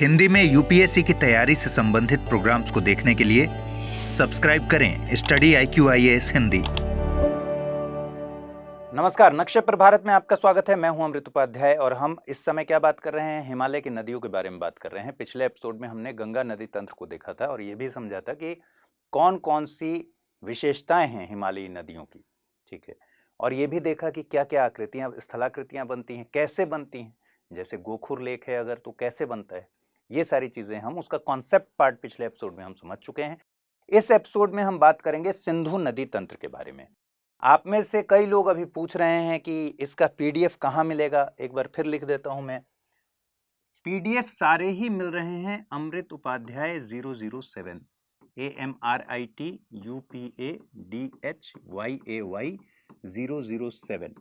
हिंदी में यूपीएससी की तैयारी से संबंधित प्रोग्राम्स को देखने के लिए सब्सक्राइब करें स्टडी IQ IAS हिंदी। नमस्कार, नक्शे पर भारत में आपका स्वागत है। मैं हूं अमृत उपाध्याय और हम इस समय क्या बात कर रहे हैं, हिमालय की नदियों के बारे में बात कर रहे हैं। पिछले एपिसोड में हमने गंगा नदी तंत्र को देखा था और ये भी समझा था कि कौन कौन सी विशेषताएं हैं हिमालयी नदियों की, ठीक है। और ये भी देखा कि क्या क्या आकृतियां, स्थलाकृतियां बनती हैं, कैसे बनती हैं। जैसे गोखुर लेक है अगर, तो कैसे बनता है, ये सारी चीजें हम उसका कॉन्सेप्ट पार्ट पिछले एपिसोड में हम समझ चुके हैं। इस एपिसोड में हम बात करेंगे सिंधु नदी तंत्र के बारे में। आप में से कई लोग अभी पूछ रहे हैं कि इसका पीडीएफ कहाँ मिलेगा। एक बार फिर लिख देता हूं मैं, पीडीएफ सारे ही मिल रहे हैं अमृत उपाध्याय 007 AMRITUPADHYAY 007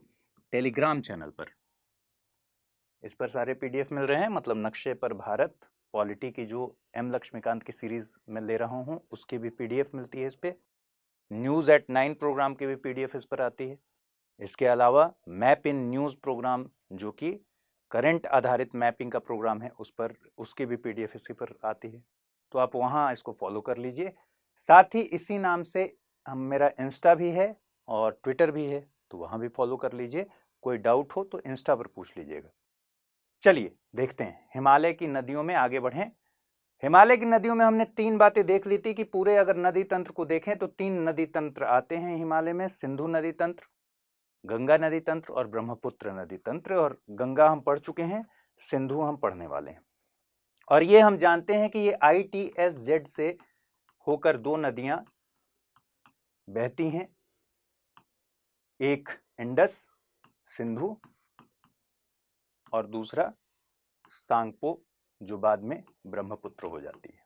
टेलीग्राम चैनल पर। इस पर सारे पीडीएफ मिल रहे हैं। मतलब नक्शे पर भारत पॉलिटी की जो M लक्ष्मीकांत की सीरीज में ले रहा हूं उसकी भी पीडीएफ मिलती है इस पे। न्यूज एट 9 प्रोग्राम की भी पीडीएफ इस पर आती है। इसके अलावा मैप इन न्यूज प्रोग्राम जो कि करंट आधारित मैपिंग का प्रोग्राम है उस पर, उसकी भी पीडीएफ इसी पर आती है। तो आप वहां इसको फॉलो कर लीजिए। साथ ही इसी नाम से मेरा इंस्टा भी है और ट्विटर भी है, तो वहां भी फॉलो कर लीजिए। कोई डाउट हो तो इंस्टा पर पूछ लीजिएगा। चलिए देखते हैं, हिमालय की नदियों में आगे बढ़ें। हिमालय की नदियों में हमने तीन बातें देख ली थी कि पूरे अगर नदी तंत्र को देखें तो तीन नदी तंत्र आते हैं हिमालय में, सिंधु नदी तंत्र, गंगा नदी तंत्र और ब्रह्मपुत्र नदी तंत्र। और गंगा हम पढ़ चुके हैं, सिंधु हम पढ़ने वाले हैं। और ये हम जानते हैं कि ये ITSZ से होकर दो नदियां बहती हैं, एक इंडस सिंधु और दूसरा सांगपो जो बाद में ब्रह्मपुत्र हो जाती है।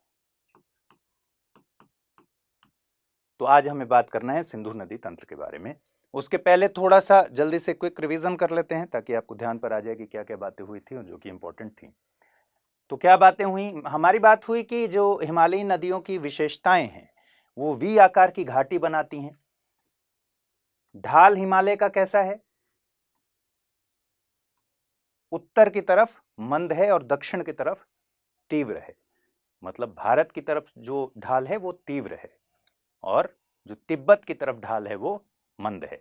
तो आज हमें बात करना है सिंधु नदी तंत्र के बारे में। उसके पहले थोड़ा सा जल्दी से क्विक रिवीजन कर लेते हैं ताकि आपको ध्यान पर आ जाए कि क्या क्या बातें हुई थी और जो कि इंपॉर्टेंट थी। तो क्या बातें हुई, हमारी बात हुई कि जो हिमालयी नदियों की विशेषताएं हैं वो V आकार की घाटी बनाती हैं। ढाल हिमालय का कैसा है, उत्तर की तरफ मंद है और दक्षिण की तरफ तीव्र है। मतलब भारत की तरफ जो ढाल है वो तीव्र है और जो तिब्बत की तरफ ढाल है वो मंद है।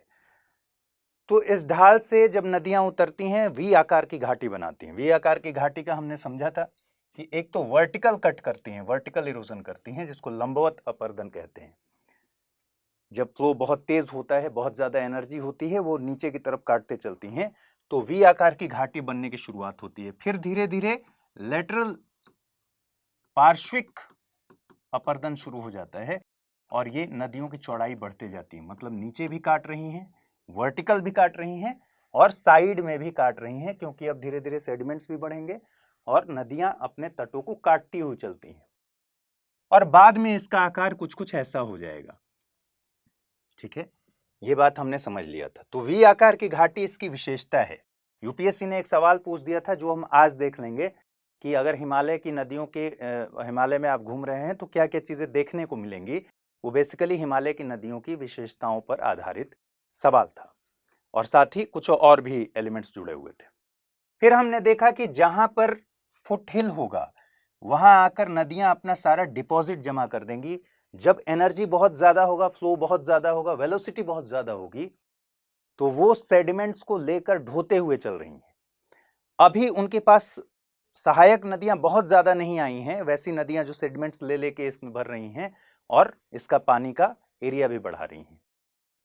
तो इस ढाल से जब नदियां उतरती हैं V आकार की घाटी बनाती हैं। V आकार की घाटी का हमने समझा था कि एक तो वर्टिकल कट करती हैं, वर्टिकल इरोजन करती हैं, जिसको लंबवत अपरदन कहते हैं। जब फ्लो बहुत तेज होता है, बहुत ज्यादा एनर्जी होती है, वो नीचे की तरफ काटते चलती हैं, तो V आकार की घाटी बनने की शुरुआत होती है। फिर धीरे धीरे लेटरल पार्श्विक अपरदन शुरू हो जाता है और ये नदियों की चौड़ाई बढ़ते जाती है। मतलब नीचे भी काट रही हैं, वर्टिकल भी काट रही हैं और साइड में भी काट रही हैं, क्योंकि अब धीरे धीरे सेडिमेंट्स भी बढ़ेंगे और नदियां अपने तटों को काटती हुई चलती हैं और बाद में इसका आकार कुछ कुछ ऐसा हो जाएगा। ठीक है, ये बात हमने समझ लिया था। तो V आकार की घाटी इसकी विशेषता है। यूपीएससी ने एक सवाल पूछ दिया था जो हम आज देख लेंगे कि अगर हिमालय की नदियों के हिमालय में आप घूम रहे हैं तो क्या क्या चीजें देखने को मिलेंगी। वो बेसिकली हिमालय की नदियों की विशेषताओं पर आधारित सवाल था और साथ ही कुछ और भी एलिमेंट्स जुड़े हुए थे। फिर हमने देखा कि जहां पर फुटहिल होगा वहां आकर नदियां अपना सारा डिपॉजिट जमा कर देंगी। जब एनर्जी बहुत ज्यादा होगा, फ्लो बहुत ज्यादा होगा, वेलोसिटी बहुत ज्यादा होगी, तो वो सेडिमेंट्स को लेकर ढोते हुए चल रही हैं। अभी उनके पास सहायक नदियां बहुत ज्यादा नहीं आई हैं, वैसी नदियां जो सेडिमेंट्स ले लेके इसमें भर रही हैं और इसका पानी का एरिया भी बढ़ा रही हैं।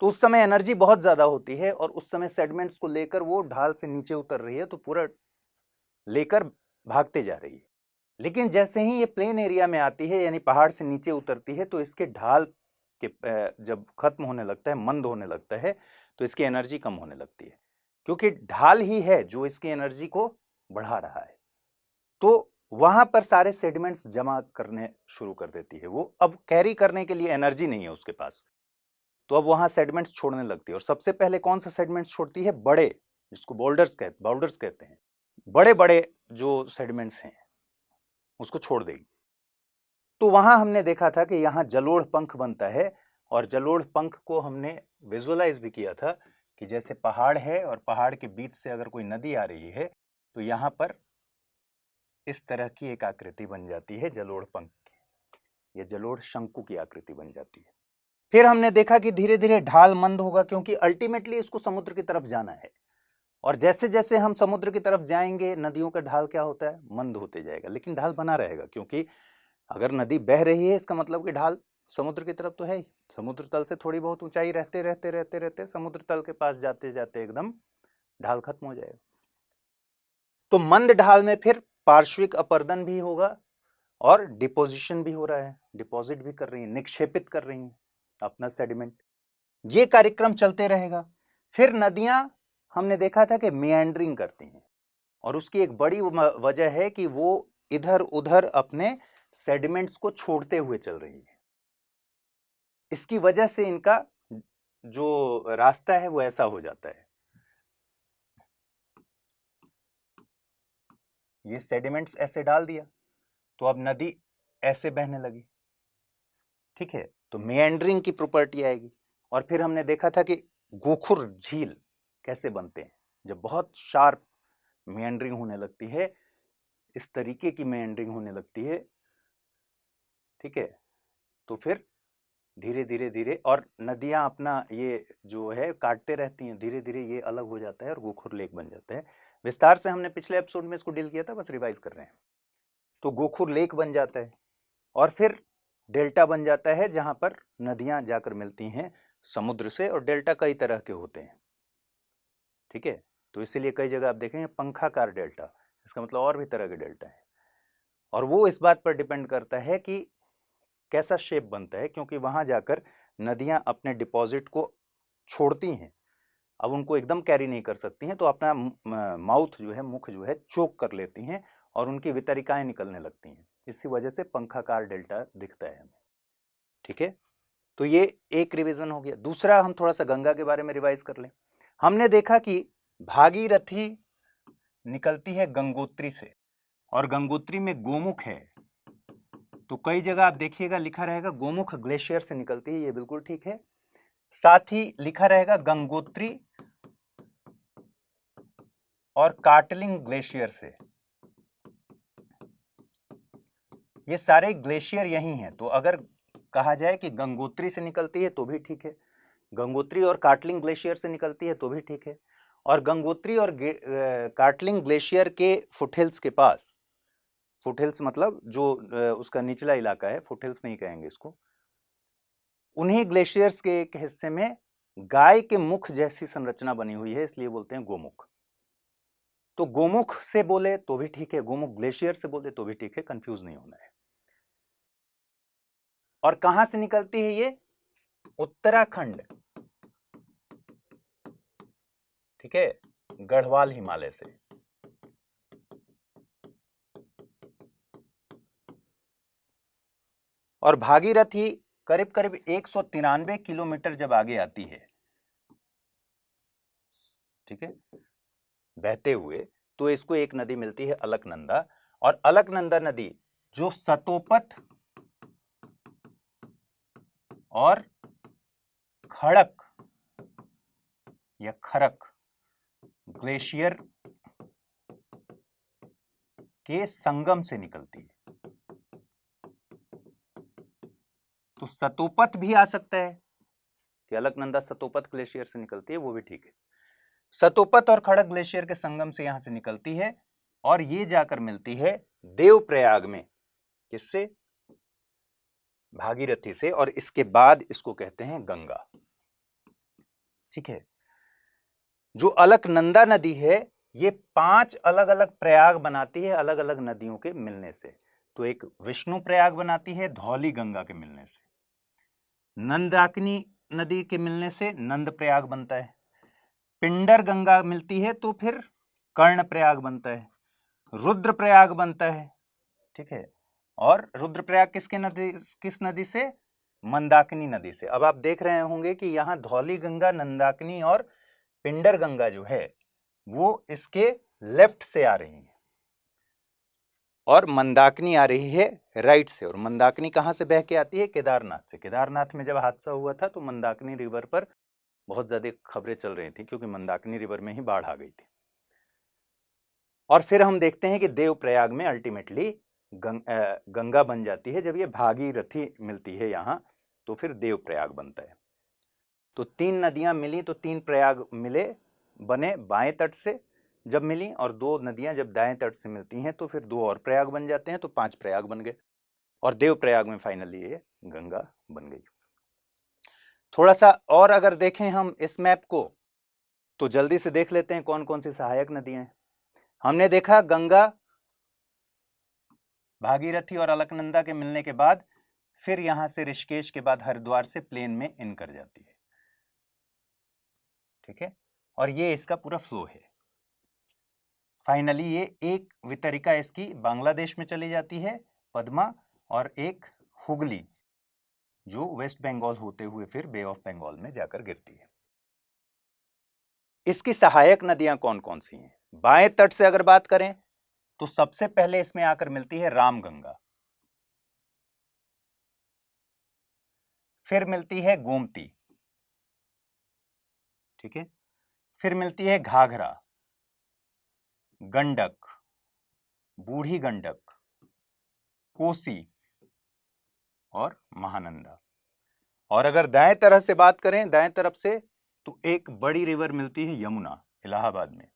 तो उस समय एनर्जी बहुत ज्यादा होती है और उस समय सेडिमेंट्स को लेकर वो ढाल से नीचे उतर रही है, तो पूरा लेकर भागते जा रही है। लेकिन जैसे ही ये प्लेन एरिया में आती है, यानी पहाड़ से नीचे उतरती है, तो इसके ढाल के जब खत्म होने लगता है, मंद होने लगता है, तो इसकी एनर्जी कम होने लगती है, क्योंकि ढाल ही है जो इसकी एनर्जी को बढ़ा रहा है। तो वहां पर सारे सेडिमेंट्स जमा करने शुरू कर देती है। वो अब कैरी करने के लिए एनर्जी नहीं है उसके पास, तो अब वहां सेडिमेंट्स छोड़ने लगती है। और सबसे पहले कौन सा सेडिमेंट्स छोड़ती है, बड़े, जिसको बोल्डर्स कहते हैं, बड़े बड़े जो सेडिमेंट्स हैं उसको छोड़ देगी। तो वहां हमने देखा था कि यहां जलोढ़ पंख बनता है और जलोढ़ पंख को हमने विजुअलाइज भी किया था कि जैसे पहाड़ है और पहाड़ के बीच से अगर कोई नदी आ रही है तो यहां पर इस तरह की एक आकृति बन जाती है जलोढ़ पंख की, या जलोढ़ शंकु की आकृति बन जाती है। फिर हमने देखा कि धीरे धीरे ढाल मंद होगा, क्योंकि अल्टीमेटली इसको समुद्र की तरफ जाना है, और जैसे जैसे हम समुद्र की तरफ जाएंगे नदियों का ढाल क्या होता है, मंद होते जाएगा, लेकिन ढाल बना रहेगा, क्योंकि अगर नदी बह रही है इसका मतलब कि ढाल समुद्र की तरफ तो है ही। समुद्र तल से थोड़ी बहुत ऊंचाई रहते रहते रहते रहते समुद्र तल के पास जाते जाते एकदम ढाल खत्म हो जाएगा। तो मंद ढाल में फिर पार्श्विक अपर्दन भी होगा और डिपोजिशन भी हो रहा है, डिपॉजिट भी कर रही है, निक्षेपित कर रही है अपना सेडिमेंट। ये कार्यक्रम चलते रहेगा। फिर नदियां हमने देखा था कि मियांड्रिंग करती हैं, और उसकी एक बड़ी वजह है कि वो इधर उधर अपने सेडिमेंट्स को छोड़ते हुए चल रही है। इसकी वजह से इनका जो रास्ता है वो ऐसा हो जाता है। ये सेडिमेंट्स ऐसे डाल दिया तो अब नदी ऐसे बहने लगी, ठीक है, तो मियांड्रिंग की प्रॉपर्टी आएगी। और फिर हमने देखा था कि गोखुर झील कैसे बनते हैं, जब बहुत शार्प मियांड्रिंग होने लगती है, इस तरीके की मियांड्रिंग होने लगती है, ठीक है, तो फिर धीरे धीरे धीरे और नदियां अपना ये जो है काटते रहती हैं, धीरे धीरे ये अलग हो जाता है और गोखुर लेक बन जाता है। विस्तार से हमने पिछले एपिसोड में इसको डील किया था, बस रिवाइज कर रहे हैं। तो गोखुर लेक बन जाता है और फिर डेल्टा बन जाता है, जहां पर नदियां जाकर मिलती हैं समुद्र से, और डेल्टा कई तरह के होते हैं, ठीक है, तो इसीलिए कई जगह आप देखेंगे पंखाकार डेल्टा, इसका मतलब और भी तरह के डेल्टा है, और वो इस बात पर डिपेंड करता है कि कैसा शेप बनता है, क्योंकि वहां जाकर नदियां अपने डिपॉजिट को छोड़ती हैं, अब उनको एकदम कैरी नहीं कर सकती हैं, तो अपना माउथ जो है, मुख जो है, चोक कर लेती हैं और उनकी वितरिकाएं निकलने लगती हैं, इसी वजह से पंखाकार डेल्टा दिखता है हमें, ठीक है। तो ये एक रिवीजन हो गया। दूसरा, हम थोड़ा सा गंगा के बारे में रिवाइज कर लें। हमने देखा कि भागीरथी निकलती है गंगोत्री से, और गंगोत्री में गोमुख है, तो कई जगह आप देखिएगा लिखा रहेगा गोमुख ग्लेशियर से निकलती है, ये बिल्कुल ठीक है। साथ ही लिखा रहेगा गंगोत्री और काटलिंग ग्लेशियर से, ये सारे ग्लेशियर यही हैं, तो अगर कहा जाए कि गंगोत्री से निकलती है तो भी ठीक है, गंगोत्री और काटलिंग ग्लेशियर से निकलती है तो भी ठीक है, और गंगोत्री और काटलिंग ग्लेशियर के फुटहिल्स के पास, फुटहिल्स मतलब जो उसका निचला इलाका है, फुटहिल्स नहीं कहेंगे इसको, उन्हीं ग्लेशियर्स के एक हिस्से में गाय के मुख जैसी संरचना बनी हुई है, इसलिए बोलते हैं गोमुख। तो गोमुख से बोले तो भी ठीक है, गोमुख ग्लेशियर से बोले तो भी ठीक है, कंफ्यूज नहीं होना है। और कहां से निकलती है ये? उत्तराखंड, ठीक है, गढ़वाल हिमालय से। और भागीरथी करीब करीब 193 किलोमीटर जब आगे आती है, ठीक है, बहते हुए, तो इसको एक नदी मिलती है अलकनंदा, और अलकनंदा नदी जो सतोपत और खड़क या खरक ग्लेशियर के संगम से निकलती है। तो सतोपत भी आ सकता है कि अलकनंदा सतोपत ग्लेशियर से निकलती है, वो भी ठीक है। सतोपत और खड़क ग्लेशियर के संगम से यहां से निकलती है और ये जाकर मिलती है देवप्रयाग में, किससे? भागीरथी से, और इसके बाद इसको कहते हैं गंगा, ठीक है। जो अलकनंदा नदी है ये 5 अलग अलग प्रयाग बनाती है, अलग अलग नदियों के मिलने से। तो एक विष्णु प्रयाग बनाती है धौली गंगा के मिलने से, नंदाकिनी नदी के मिलने से नंद प्रयाग बनता है, पिंडर गंगा मिलती है तो फिर कर्ण प्रयाग बनता है, रुद्र प्रयाग बनता है, ठीक है। और रुद्र प्रयाग किस नदी से? मंदाकिनी नदी से। अब आप देख रहे होंगे कि यहाँ धौली गंगा, नंदाकिनी और पिंडर गंगा जो है वो इसके लेफ्ट से आ रही है, और मंदाकिनी आ रही है राइट से। और मंदाकिनी कहाँ से बह के आती है? केदारनाथ से। केदारनाथ में जब हादसा हुआ था तो मंदाकिनी रिवर पर बहुत ज्यादा खबरें चल रही थी, क्योंकि मंदाकिनी रिवर में ही बाढ़ आ गई थी। और फिर हम देखते हैं कि देवप्रयाग में अल्टीमेटली गंगा बन जाती है। जब ये भागीरथी मिलती है यहाँ, तो फिर देवप्रयाग बनता है। तो 3 नदियां मिली तो 3 प्रयाग मिले, बने बाएं तट से जब मिली, और 2 नदियां जब दाएं तट से मिलती हैं तो फिर 2 और प्रयाग बन जाते हैं, तो 5 प्रयाग बन गए, और देवप्रयाग में फाइनली ये गंगा बन गई। थोड़ा सा और अगर देखें हम इस मैप को, तो जल्दी से देख लेते हैं कौन कौन सी सहायक नदियां हैं। हमने देखा गंगा भागीरथी और अलकनंदा के मिलने के बाद फिर यहां से ऋषिकेश के बाद हरिद्वार से प्लेन में इन कर जाती है, ठीक है, और ये इसका पूरा फ्लो है। फाइनली ये एक वितरिका इसकी बांग्लादेश में चली जाती है, पद्मा, और एक हुगली जो वेस्ट बंगाल होते हुए फिर बे ऑफ बंगाल में जाकर गिरती है। इसकी सहायक नदियां कौन कौन सी हैं? बाएं तट से अगर बात करें तो सबसे पहले इसमें आकर मिलती है रामगंगा, फिर मिलती है गोमती, ठीक है, फिर मिलती है घाघरा, गंडक, बूढ़ी गंडक, कोसी और महानंदा। और अगर दाएं तरफ से बात करें, दाएं तरफ से, तो एक बड़ी रिवर मिलती है यमुना, इलाहाबाद में।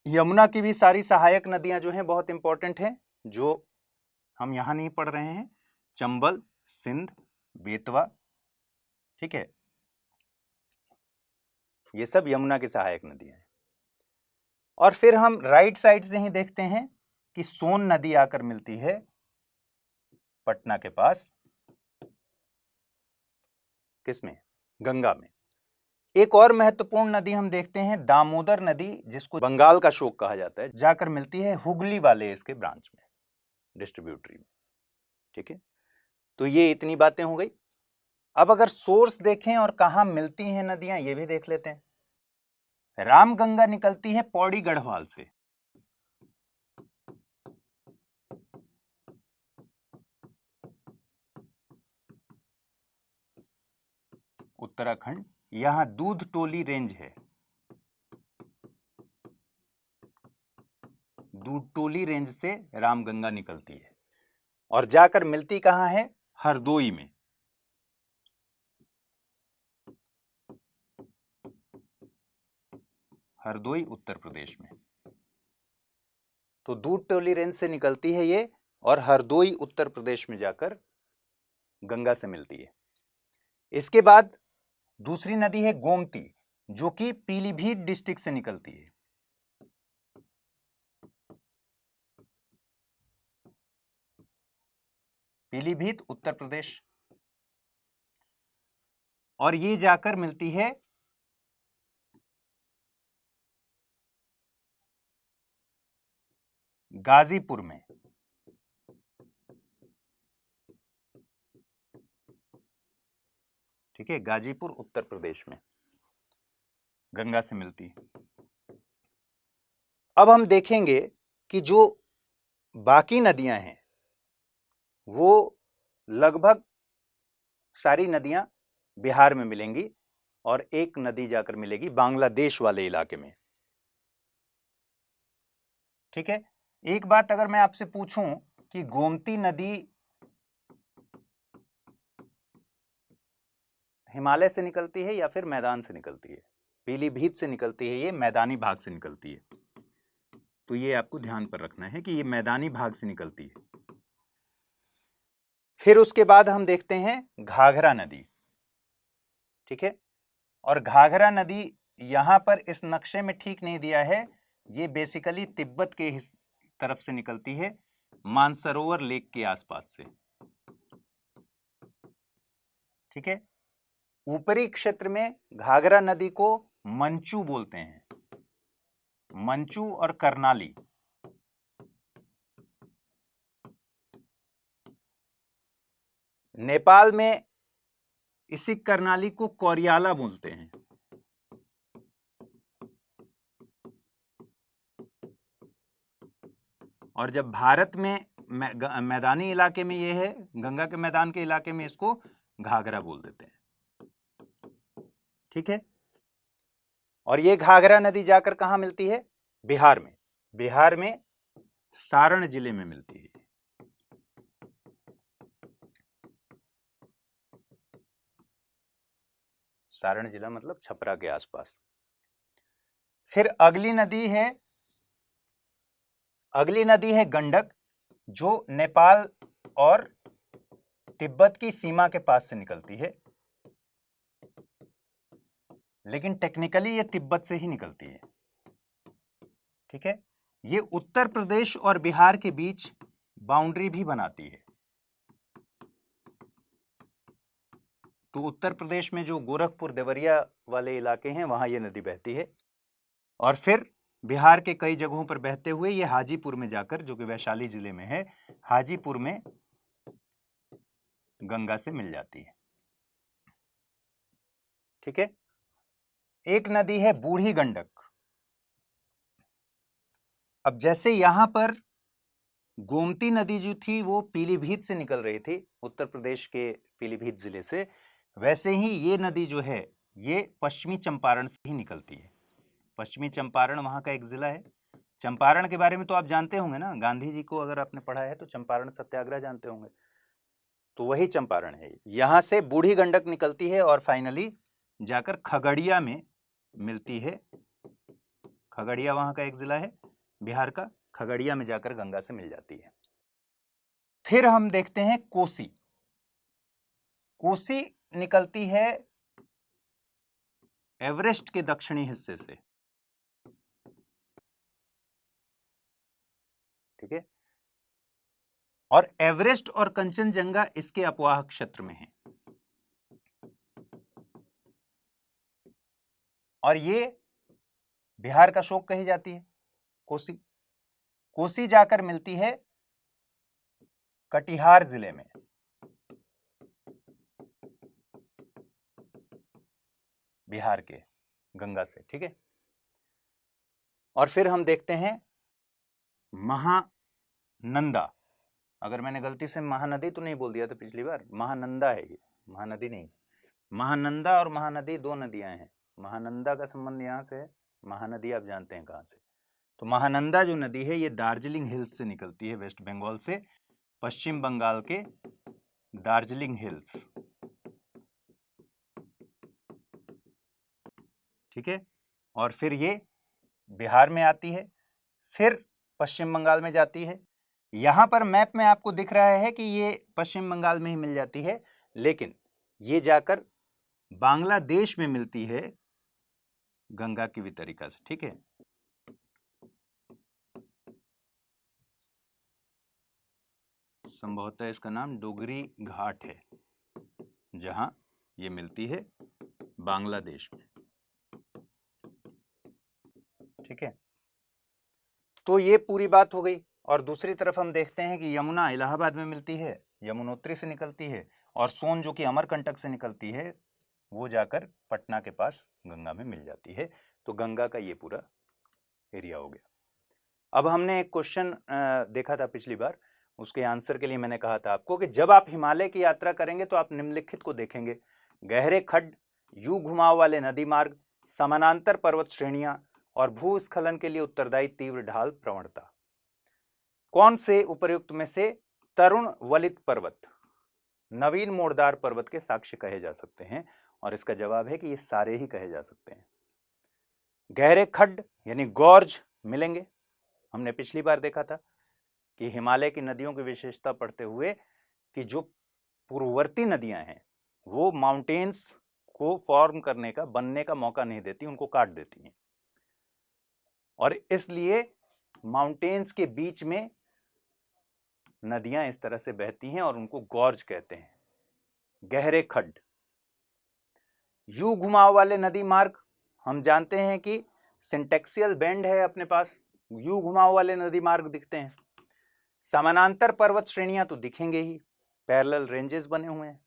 यमुना की भी सारी सहायक नदियां जो हैं बहुत इंपॉर्टेंट हैं, जो हम यहां नहीं पढ़ रहे हैं। चंबल, सिंध, बेतवा, ठीक है, ये सब यमुना की सहायक नदियां हैं। और फिर हम राइट साइड से ही देखते हैं कि सोन नदी आकर मिलती है पटना के पास, किसमें? गंगा में। एक और महत्वपूर्ण नदी हम देखते हैं दामोदर नदी, जिसको बंगाल का शोक कहा जाता है, जाकर मिलती है हुगली वाले इसके ब्रांच में, डिस्ट्रीब्यूटरी में, ठीक है। तो ये इतनी बातें हो गई। अब अगर सोर्स देखें और कहां मिलती हैं नदियां, ये भी देख लेते हैं। रामगंगा निकलती है पौड़ी गढ़वाल से, उत्तराखंड। यहां दूध टोली रेंज है, दूध टोली रेंज से रामगंगा निकलती है और जाकर मिलती कहां है? हरदोई में। हरदोई उत्तर प्रदेश में। तो दूध टोली रेंज से निकलती है ये, और हरदोई उत्तर प्रदेश में जाकर गंगा से मिलती है। इसके बाद दूसरी नदी है गोमती, जो कि पीलीभीत डिस्ट्रिक्ट से निकलती है। पीलीभीत उत्तर प्रदेश, और ये जाकर मिलती है गाजीपुर में, ठीक है, गाजीपुर उत्तर प्रदेश में गंगा से मिलती है। अब हम देखेंगे कि जो बाकी नदियां हैं वो लगभग सारी नदियां बिहार में मिलेंगी, और एक नदी जाकर मिलेगी बांग्लादेश वाले इलाके में, ठीक है। एक बात अगर मैं आपसे पूछूं कि गोमती नदी हिमालय से निकलती है या फिर मैदान से निकलती है? पीलीभीत से निकलती है, ये मैदानी भाग से निकलती है, तो ये आपको ध्यान पर रखना है कि ये मैदानी भाग से निकलती है। फिर उसके बाद हम देखते हैं घाघरा नदी, ठीक है, और घाघरा नदी यहां पर इस नक्शे में ठीक नहीं दिया है, ये बेसिकली तिब्बत के तरफ से निकलती है, मानसरोवर लेक के आसपास से, ठीक है। ऊपरी क्षेत्र में घाघरा नदी को मंचू बोलते हैं, मंचू और करनाली। नेपाल में इसी करनाली को कोरियाला बोलते हैं, और जब भारत में मैदानी इलाके में ये है, गंगा के मैदान के इलाके में इसको घाघरा बोल देते हैं, ठीक है। और ये घाघरा नदी जाकर कहां मिलती है? बिहार में सारण जिले में मिलती है। सारण जिला मतलब छपरा के आसपास। फिर अगली नदी है गंडक, जो नेपाल और तिब्बत की सीमा के पास से निकलती है, लेकिन टेक्निकली ये तिब्बत से ही निकलती है। ठीक है, ये उत्तर प्रदेश और बिहार के बीच बाउंड्री भी बनाती है। तो उत्तर प्रदेश में जो गोरखपुर देवरिया वाले इलाके हैं वहां ये नदी बहती है, और फिर बिहार के कई जगहों पर बहते हुए ये हाजीपुर में जाकर, जो कि वैशाली जिले में है, हाजीपुर में गंगा से मिल जाती है। ठीक है, एक नदी है बूढ़ी गंडक। अब जैसे यहां पर गोमती नदी जो थी वो पीलीभीत से निकल रही थी, उत्तर प्रदेश के पीलीभीत जिले से, वैसे ही ये नदी जो है ये पश्चिमी चंपारण से ही निकलती है। पश्चिमी चंपारण वहां का एक जिला है। चंपारण के बारे में तो आप जानते होंगे ना, गांधी जी को अगर आपने पढ़ा है तो चंपारण सत्याग्रह जानते होंगे, तो वही चंपारण है। यहां से बूढ़ी गंडक निकलती है और फाइनली जाकर खगड़िया में मिलती है। खगड़िया वहां का एक जिला है बिहार का, खगड़िया में जाकर गंगा से मिल जाती है। फिर हम देखते हैं कोसी। कोसी निकलती है एवरेस्ट के दक्षिणी हिस्से से। ठीक है, और एवरेस्ट और कंचनजंगा इसके अपवाह क्षेत्र में है, और ये बिहार का शोक कही जाती है कोसी। कोसी जाकर मिलती है कटिहार जिले में। बिहार के गंगा से। ठीक है, और फिर हम देखते हैं महानंदा। अगर मैंने गलती से महानदी तो नहीं बोल दिया था पिछली बार, महानंदा है ये, महानदी नहीं। महानंदा और महानदी दो नदियां हैं। महानंदा का संबंध यहां से है, महानदी आप जानते हैं कहां से। तो महानंदा जो नदी है ये दार्जिलिंग हिल्स से निकलती है, वेस्ट बंगाल से, पश्चिम बंगाल के दार्जिलिंग हिल्स। ठीक है, और फिर ये बिहार में आती है, फिर पश्चिम बंगाल में जाती है। यहां पर मैप में आपको दिख रहा है कि ये पश्चिम बंगाल में ही मिल जाती है, लेकिन ये जाकर बांग्लादेश में मिलती है गंगा की वितरिका से। ठीक है, संभवतः इसका नाम डोगरी घाट है, जहां ये मिलती है बांग्लादेश में। ठीक है, तो ये पूरी बात हो गई। और दूसरी तरफ हम देखते हैं कि यमुना इलाहाबाद में मिलती है, यमुनोत्री से निकलती है, और सोन जो कि अमरकंटक से निकलती है वो जाकर पटना के पास गंगा में मिल जाती है। तो गंगा का ये पूरा एरिया हो गया। अब हमने एक क्वेश्चन देखा था पिछली बार, उसके आंसर के लिए मैंने कहा था आपको कि जब आप हिमालय की यात्रा करेंगे तो आप निम्नलिखित को देखेंगे: गहरे खड्ड, यू घुमाव वाले नदी मार्ग, समानांतर पर्वत श्रेणियां और भूस्खलन के लिए उत्तरदायी तीव्र ढाल प्रवणता। कौन से उपर्युक्त में से तरुण वलित पर्वत नवीन मोड़दार पर्वत के साक्ष्य कहे जा सकते हैं? और इसका जवाब है कि ये सारे ही कहे जा सकते हैं। गहरे खड्ड यानी गॉर्ज मिलेंगे। हमने पिछली बार देखा था कि हिमालय की नदियों की विशेषता पढ़ते हुए कि जो पूर्ववर्ती नदियां हैं वो माउंटेन्स को फॉर्म करने का, बनने का मौका नहीं देती, उनको काट देती हैं, और इसलिए माउंटेन्स के बीच में नदियां इस तरह से बहती हैं और उनको गॉर्ज कहते हैं, गहरे खड्ड। यू घुमाव वाले नदी मार्ग हम जानते हैं कि सिंटेक्सियल बेंड है अपने पास, यू घुमाव वाले नदी मार्ग दिखते हैं। समानांतर पर्वत श्रेणियां तो दिखेंगे ही, पैरेलल रेंजेस बने हुए हैं,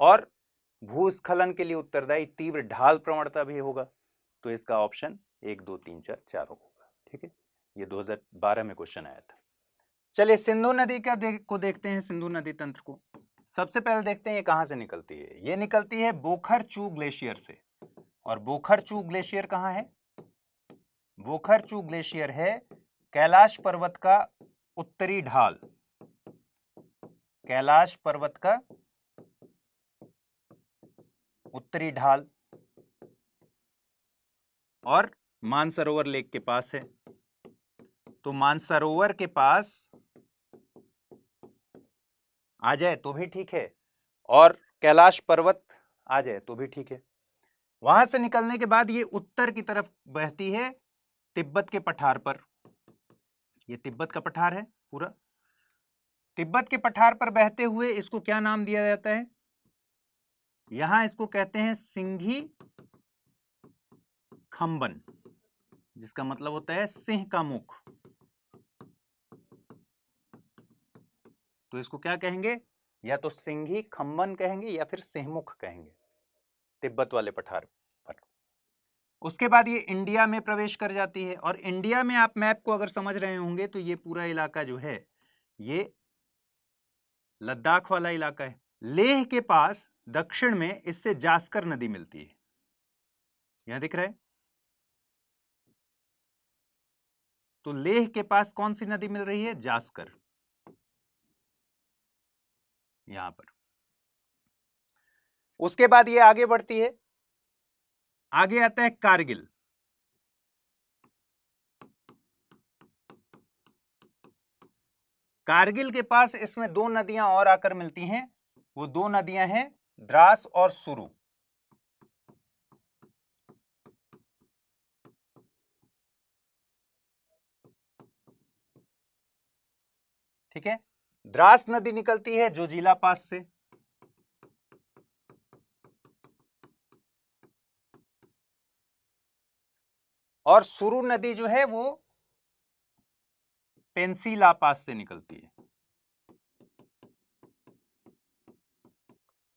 और भूस्खलन के लिए उत्तरदायी तीव्र ढाल प्रवणता भी होगा। तो इसका ऑप्शन 1 2 3 4 4 होगा। ठीक है, ये 2012 में क्वेश्चन आया था। चलिए सिंधु नदी को देखते हैं, सिंधु नदी तंत्र को। सबसे पहले देखते हैं ये कहां से निकलती है। ये निकलती है बोखर चू ग्लेशियर से, और बोखर चू ग्लेशियर कहां है? वोखरचू ग्लेशियर है कैलाश पर्वत का उत्तरी ढाल, कैलाश पर्वत का उत्तरी ढाल, और मानसरोवर लेक के पास है। तो मानसरोवर के पास आ जाए तो भी ठीक है, और कैलाश पर्वत आ जाए तो भी ठीक है। वहां से निकलने के बाद ये उत्तर की तरफ बहती है तिब्बत के पठार पर। ये तिब्बत का पठार है पूरा। तिब्बत के पठार पर बहते हुए इसको क्या नाम दिया जाता है? यहां इसको कहते हैं सिंघी खंबन, जिसका मतलब होता है सिंह का मुख। तो इसको क्या कहेंगे? या तो सिंघी खंबन कहेंगे या फिर सिंहमुख कहेंगे, तिब्बत वाले पठार पर। उसके बाद ये इंडिया में प्रवेश कर जाती है, और इंडिया में आप मैप को अगर समझ रहे होंगे तो ये पूरा इलाका जो है ये लद्दाख वाला इलाका है। लेह के पास दक्षिण में इससे जास्कर नदी मिलती है, यहां दिख रहा है। तो लेह के पास कौन सी नदी मिल रही है? जास्कर, यहां पर। उसके बाद ये आगे बढ़ती है, आगे आता है कारगिल। कारगिल के पास इसमें दो नदियां और आकर मिलती हैं, वो दो नदियां हैं द्रास और सुरु। ठीक है, द्रास नदी निकलती है जोजिला पास से, और सुरु नदी जो है वो पेंसिला पास से निकलती है।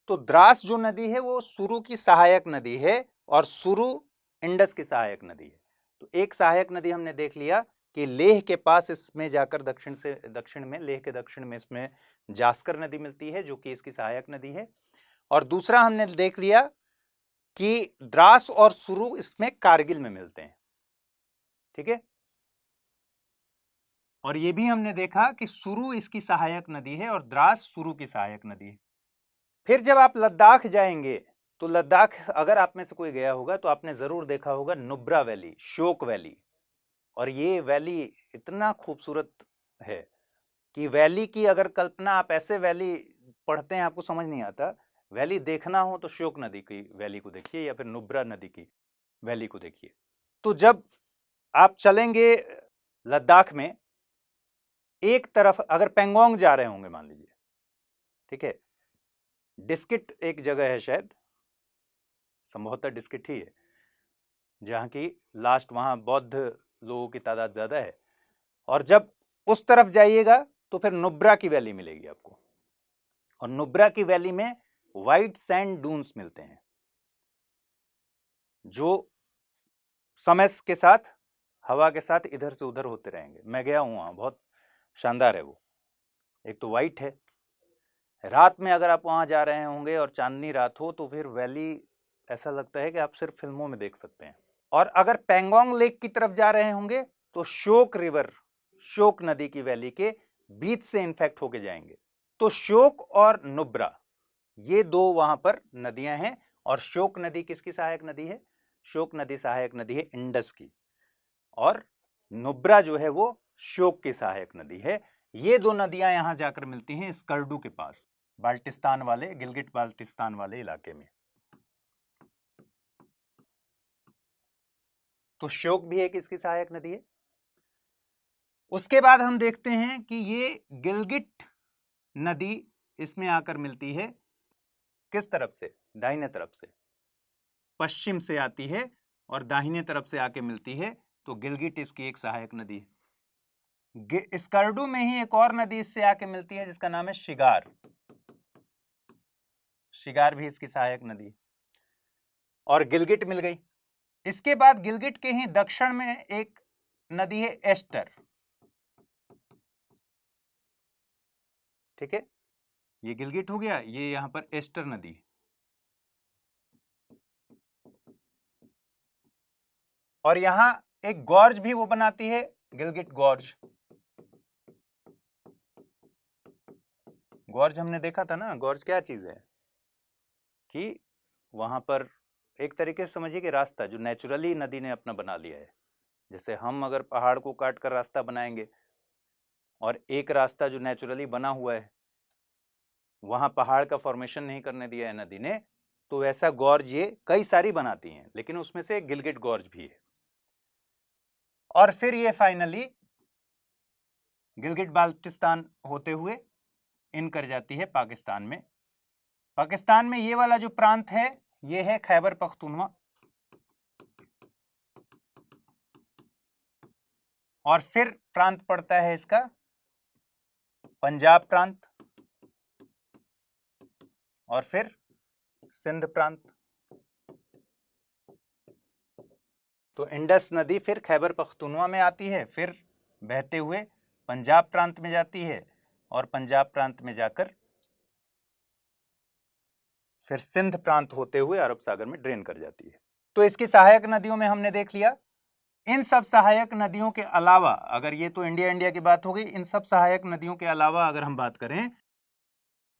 तो द्रास जो नदी है वो सुरु की सहायक नदी है, और सुरु इंडस की सहायक नदी है। तो एक सहायक नदी हमने देख लिया कि लेह के पास इसमें जाकर दक्षिण में, लेह के दक्षिण में इसमें जास्कर नदी मिलती है जो कि इसकी सहायक नदी है। और दूसरा हमने देख लिया कि द्रास और सुरु इसमें कारगिल में मिलते हैं। ठीक है, और ये भी हमने देखा कि सुरु इसकी सहायक नदी है और द्रास सुरु की सहायक नदी है। फिर जब आप लद्दाख जाएंगे तो लद्दाख, अगर आप में से कोई गया होगा तो आपने जरूर देखा होगा नुब्रा वैली, शोक वैली। और ये वैली इतना खूबसूरत है कि वैली की अगर कल्पना, आप ऐसे वैली पढ़ते हैं आपको समझ नहीं आता, वैली देखना हो तो शोक नदी की वैली को देखिए या फिर नुब्रा नदी की वैली को देखिए। तो जब आप चलेंगे लद्दाख में, एक तरफ अगर पेंगोंग जा रहे होंगे मान लीजिए, ठीक है, डिस्किट एक जगह है, शायद संभवतः डिस्किट ही है, जहां की लास्ट, वहां बौद्ध लोगों की तादाद ज्यादा है। और जब उस तरफ जाइएगा तो फिर नुब्रा की वैली मिलेगी आपको, और नुब्रा की वैली में व्हाइट सैंड डून्स मिलते हैं जो समय के साथ, हवा के साथ इधर से उधर होते रहेंगे। मैं गया हूं वहां, बहुत शानदार है वो। एक तो व्हाइट है, रात में अगर आप वहां जा रहे होंगे और चांदनी रात हो तो फिर वैली ऐसा लगता है कि आप सिर्फ फिल्मों में देख सकते हैं। और अगर पेंगोंग लेक की तरफ जा रहे होंगे तो शोक रिवर, शोक नदी की वैली के बीच से इनफेक्ट होके जाएंगे। तो शोक और नुब्रा ये दो वहां पर नदियां हैं। और शोक नदी किसकी सहायक नदी है? शोक नदी सहायक नदी है इंडस की, और नुब्रा जो है वो शोक की सहायक नदी है। ये दो नदियां यहां जाकर मिलती हैं स्कर्डू के पास, बाल्टिस्तान वाले, गिलगिट बाल्टिस्तान वाले इलाके में। तो शोक भी एक इसकी सहायक नदी है। उसके बाद हम देखते हैं कि ये गिलगिट नदी इसमें आकर मिलती है किस तरफ से? दाहिने तरफ से, पश्चिम से आती है और दाहिने तरफ से आके मिलती है। तो गिलगिट इसकी एक सहायक नदी है। स्कर्डू में ही एक और नदी इससे आके मिलती है जिसका नाम है शिगार। शिगार भी इसकी सहायक नदी, और गिलगिट मिल गई। इसके बाद गिलगिट के ही दक्षिण में एक नदी है एस्टर। ठीक है, ये गिलगिट हो गया, ये यहां पर एस्टर नदी। और यहां एक गॉर्ज भी वो बनाती है, गिलगिट गॉर्ज। गॉर्ज हमने देखा था ना, गॉर्ज क्या चीज है कि वहां पर एक तरीके से समझिए कि रास्ता जो नेचुरली नदी ने अपना बना लिया है। जैसे हम अगर पहाड़ को काट कर रास्ता बनाएंगे और एक रास्ता जो नेचुरली बना हुआ है वहां पहाड़ का फॉर्मेशन नहीं करने दिया है नदी ने, तो वैसा गॉर्ज ये कई सारी बनाती हैं, लेकिन उसमें से गिलगिट गॉर्ज भी है। और फिर ये फाइनली गिलगिट बाल्टिस्तान होते हुए इन कर जाती है पाकिस्तान में। पाकिस्तान में ये वाला जो प्रांत है ये है खैबर पख्तूनवा, और फिर प्रांत पड़ता है इसका पंजाब प्रांत, और फिर सिंध प्रांत। तो इंडस नदी फिर खैबर पख्तूनवा में आती है, फिर बहते हुए पंजाब प्रांत में जाती है, और पंजाब प्रांत में जाकर फिर सिंध प्रांत होते हुए अरब सागर में ड्रेन कर जाती है। तो इसकी सहायक नदियों में हमने देख लिया। इन सब सहायक नदियों के अलावा, अगर ये तो इंडिया की बात हो गई, इन सब सहायक नदियों के अलावा अगर हम बात करें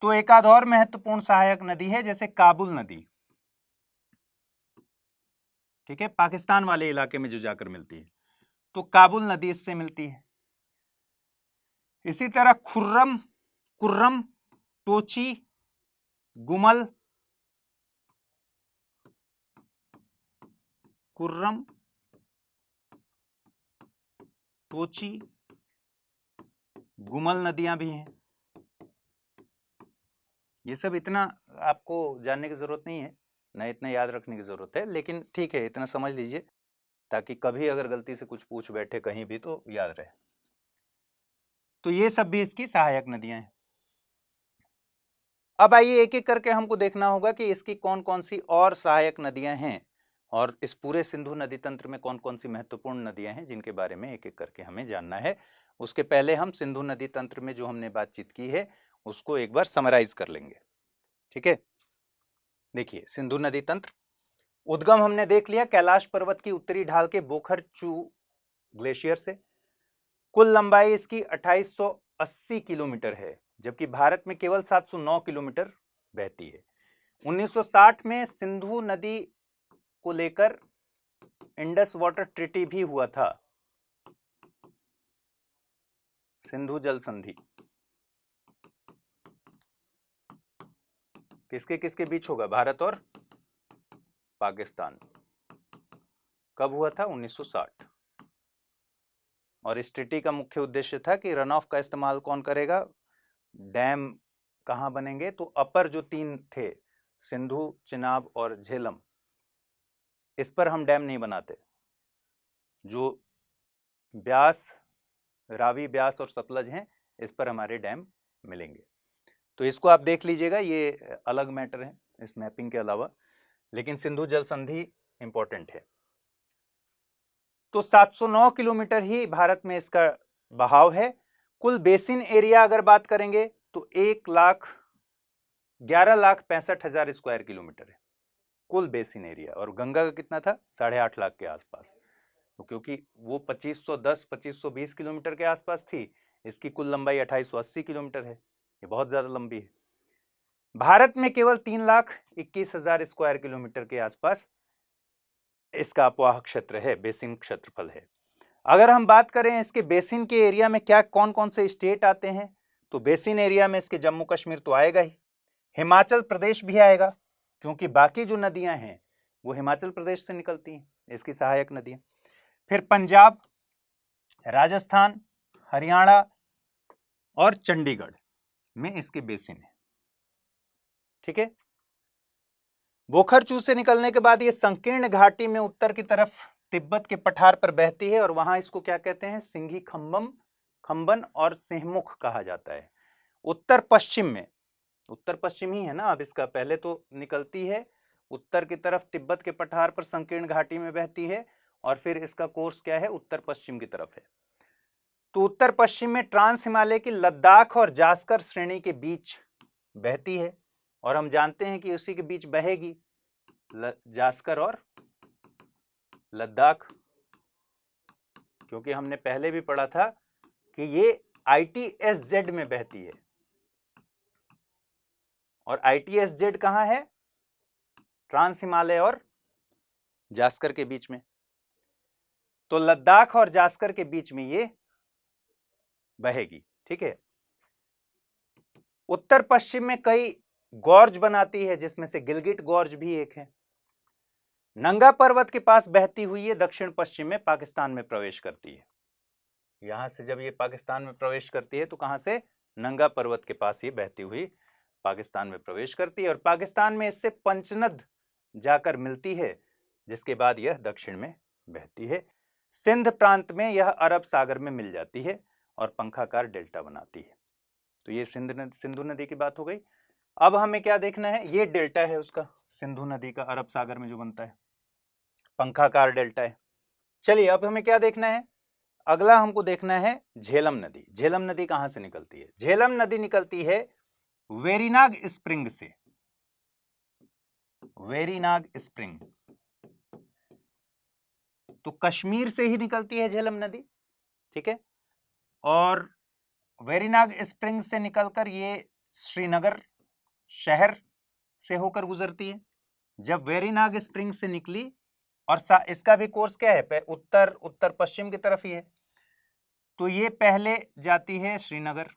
तो एक आध और महत्वपूर्ण सहायक नदी है, जैसे काबुल नदी। ठीक है, पाकिस्तान वाले इलाके में जो जाकर मिलती है, तो काबुल नदी इससे मिलती है। इसी तरह कुर्रम, टोची, गुमल, कुर्रम, टोची, गुमल नदियां भी हैं। ये सब इतना आपको जानने की जरूरत नहीं है, ना इतना याद रखने की जरूरत है, लेकिन ठीक है इतना समझ लीजिए ताकि कभी अगर गलती से कुछ पूछ बैठे कहीं भी तो याद रहे। तो ये सब भी इसकी सहायक नदियां हैं। अब आइए एक एक करके हमको देखना होगा कि इसकी कौन कौन सी और सहायक नदियां हैं, और इस पूरे सिंधु नदी तंत्र में कौन कौन सी महत्वपूर्ण नदियां हैं जिनके बारे में एक एक करके हमें जानना है। उसके पहले हम सिंधु नदी तंत्र में जो हमने बातचीत की है उसको एक बार समराइज कर लेंगे। ठीक है, देखिए सिंधु नदी तंत्र उद्गम हमने देख लिया कैलाश पर्वत की उत्तरी ढाल के बोखरचू ग्लेशियर से। कुल लंबाई इसकी 2880 किलोमीटर है, जबकि भारत में केवल 709 किलोमीटर बहती है। 1960 में सिंधु नदी को लेकर इंडस वाटर ट्रीटी भी हुआ था, सिंधु जल संधि। किसके किसके बीच होगा? भारत और पाकिस्तान। कब हुआ था? 1960। और इस ट्रीटी का मुख्य उद्देश्य था कि रन ऑफ का इस्तेमाल कौन करेगा, डैम कहां बनेंगे, तो अपर जो तीन थे सिंधु, चिनाब और झेलम, इस पर हम डैम नहीं बनाते। जो ब्यास, रावी, ब्यास और सतलज हैं इस पर हमारे डैम मिलेंगे। तो इसको आप देख लीजिएगा, ये अलग मैटर है इस मैपिंग के अलावा, लेकिन सिंधु जल संधि इंपॉर्टेंट है। तो 709 किलोमीटर ही भारत में इसका बहाव है। कुल बेसिन एरिया अगर बात करेंगे तो 11,65,000 स्क्वायर किलोमीटर है कुल बेसिन एरिया, और गंगा का कितना था? 8.5 लाख के आसपास। तो क्योंकि वो 2510-2520 किलोमीटर के आसपास थी, इसकी कुल लंबाई 2880 किलोमीटर है, ये बहुत ज्यादा लंबी है। भारत में केवल 3,21,000 स्क्वायर किलोमीटर के आसपास इसका अपवाह क्षेत्र है, बेसिन क्षेत्रफल है। अगर हम बात करें इसके बेसिन के एरिया में क्या कौन कौन से स्टेट आते हैं, तो बेसिन एरिया में इसके जम्मू कश्मीर तो आएगा ही, हिमाचल प्रदेश भी आएगा, क्योंकि बाकी जो नदियां हैं वो हिमाचल प्रदेश से निकलती हैं, इसकी सहायक नदियां। फिर पंजाब, राजस्थान, हरियाणा और चंडीगढ़ में इसके बेसिन है। ठीक है, बोखरचू से निकलने के बाद ये संकीर्ण घाटी में उत्तर की तरफ तिब्बत के पठार पर बहती है, और वहां इसको क्या कहते हैं? सिंघी खंबन और सिंहमुख कहा जाता है। उत्तर पश्चिम में, उत्तर पश्चिम ही है ना अब इसका, पहले तो निकलती है उत्तर की तरफ तिब्बत के पठार पर संकीर्ण घाटी में बहती है, और फिर इसका कोर्स क्या है? उत्तर पश्चिम की तरफ है। तो उत्तर पश्चिम में ट्रांस हिमालय की लद्दाख और जास्कर श्रेणी के बीच बहती है, और हम जानते हैं कि उसी के बीच बहेगी जास्कर और लद्दाख। क्योंकि हमने पहले भी पढ़ा था कि ये ITSZ में बहती है, और ITSZ कहां है? ट्रांस हिमालय और जास्कर के बीच में। तो लद्दाख और जास्कर के बीच में ये बहेगी, ठीक है। उत्तर पश्चिम में कई गॉर्ज बनाती है, जिसमें से गिलगिट गॉर्ज भी एक है। नंगा पर्वत के पास बहती हुई ये दक्षिण पश्चिम में पाकिस्तान में प्रवेश करती है। यहां से जब ये पाकिस्तान में प्रवेश करती है तो कहां से? नंगा पर्वत के पास ये बहती हुई पाकिस्तान में प्रवेश करती है, और पाकिस्तान में इससे पंचनद जाकर मिलती है, जिसके बाद यह दक्षिण में बहती है। सिंध प्रांत में यह अरब सागर में मिल जाती है और पंखाकार डेल्टा बनाती है। तो ये सिंधु नदी की बात हो गई। अब हमें क्या देखना है? ये डेल्टा है उसका, सिंधु नदी का अरब सागर में जो बनता है, पंखाकार डेल्टा है। चलिए अब हमें क्या देखना है? अगला हमको देखना है झेलम नदी। झेलम नदी कहां से निकलती है? झेलम नदी निकलती है वेरीनाग स्प्रिंग से। वेरीनाग स्प्रिंग तो कश्मीर से ही निकलती है झेलम नदी, ठीक है। और वेरीनाग स्प्रिंग से निकलकर ये श्रीनगर शहर से होकर गुजरती है। जब वेरीनाग स्प्रिंग से निकली, और इसका भी कोर्स क्या है? उत्तर पश्चिम की तरफ ही है, तो ये पहले जाती है श्रीनगर,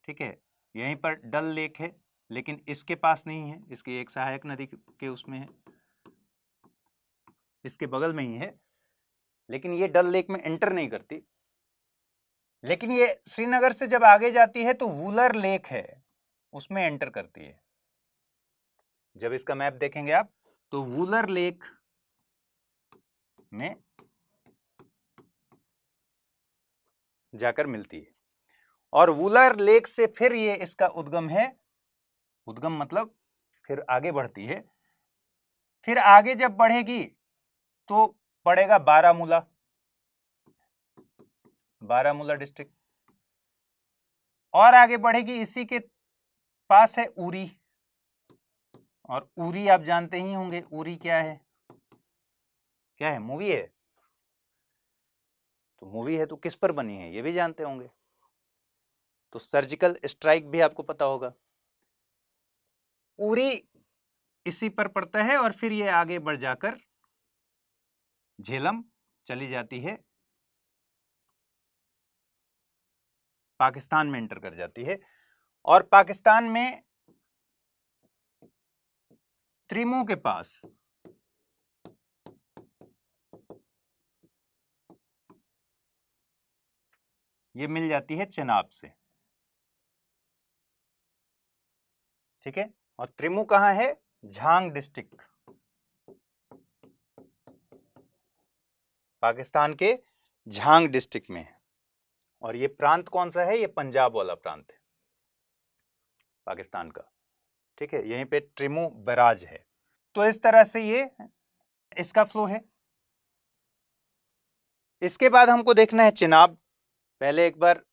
ठीक है। यहीं पर डल लेक है, लेकिन इसके पास नहीं है, इसकी एक सहायक नदी के उसमें है, इसके बगल में ही है, लेकिन ये डल लेक में एंटर नहीं करती। लेकिन ये श्रीनगर से जब आगे जाती है तो वुलर लेक है, उसमें एंटर करती है। जब इसका मैप देखेंगे आप तो वुलर लेक में जाकर मिलती है, और वुलर लेक से फिर ये इसका उद्गम है। उद्गम मतलब फिर आगे बढ़ती है। फिर आगे जब बढ़ेगी तो पड़ेगा बारामूला, बारामूला डिस्ट्रिक्ट, और आगे बढ़ेगी, इसी के पास है उरी। और उरी आप जानते ही होंगे, उरी क्या है? क्या है? मूवी है। तो मूवी है तो किस पर बनी है ये भी जानते होंगे। तो सर्जिकल स्ट्राइक भी आपको पता होगा। उरी इसी पर पड़ता है, और फिर ये आगे बढ़ जाकर झेलम चली जाती है, पाकिस्तान में एंटर कर जाती है। और पाकिस्तान में त्रिमू के पास ये मिल जाती है चेनाब से, ठीक है। और त्रिमू कहां है? झांग डिस्ट्रिक्ट, पाकिस्तान के झांग डिस्ट्रिक्ट में है। और ये प्रांत कौन सा है? ये पंजाब वाला प्रांत है पाकिस्तान का, ठीक है। यहीं पे त्रिमू बैराज है। तो इस तरह से ये इसका फ्लो है। इसके बाद हमको देखना है चेनाब। पहले एक बार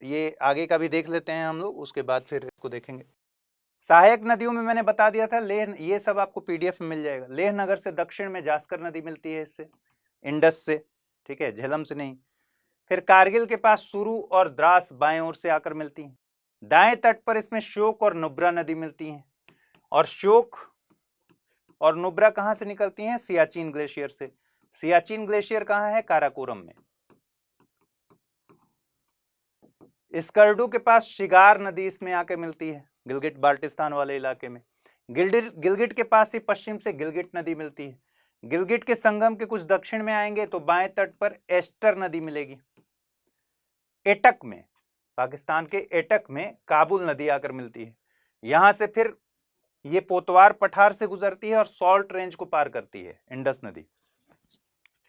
ये आगे का भी देख लेते हैं हम लोग, उसके बाद फिर इसको देखेंगे। सहायक नदियों में मैंने बता दिया था, लेह, ये सब आपको PDF में मिल जाएगा। लेह नगर से दक्षिण में जास्कर नदी मिलती है, इससे इंडस से, ठीक है, झेलम से नहीं। फिर कारगिल के पास सुरू और द्रास बाएं ओर से आकर मिलती हैं। दाएं तट पर इसमें श्योक और नुब्रा नदी मिलती हैं। और श्योक और नुब्रा कहां से निकलती हैं? सियाचिन ग्लेशियर से। सियाचिन ग्लेशियर कहां है? काराकोरम में। स्कर्डू के पास शिगार नदी इसमें आके मिलती है, गिलगिट बाल्टिस्तान वाले इलाके में। गिलगिट के पास ही पश्चिम से गिलगिट नदी मिलती है। गिलगिट के संगम के कुछ दक्षिण में आएंगे तो बाएं तट पर एस्टर नदी मिलेगी। एटक में, पाकिस्तान के एटक में काबुल नदी आकर मिलती है। यहां से फिर ये पोतवार पठार से गुजरती है और सॉल्ट रेंज को पार करती है, इंडस नदी,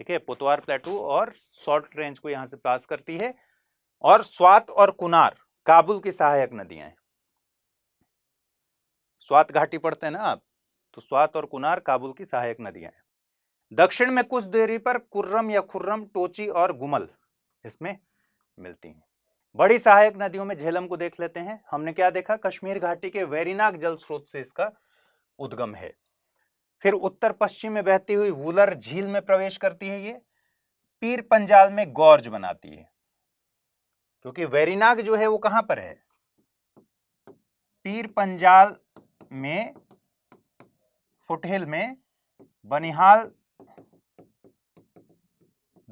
ठीक है। पोतवार प्लेटू और सॉल्ट रेंज को यहां से पास करती है। और स्वात और कुनार काबुल की सहायक नदियां हैं। स्वात घाटी पढ़ते हैं ना आप, तो स्वात और कुनार काबुल की सहायक नदियां हैं। दक्षिण में कुछ दूरी पर कुर्रम या खुर्रम, टोची और गुमल इसमें मिलती हैं। बड़ी सहायक नदियों में झेलम को देख लेते हैं। हमने क्या देखा? कश्मीर घाटी के वेरीनाग जल स्रोत से इसका उद्गम है। फिर उत्तर पश्चिम में बहती हुई वुलर झील में प्रवेश करती है, ये पीर पंजाल में गॉर्ज बनाती है, क्योंकि वेरिनाग जो है वो कहां पर है, पीर पंजाल में फुटहिल में बनिहाल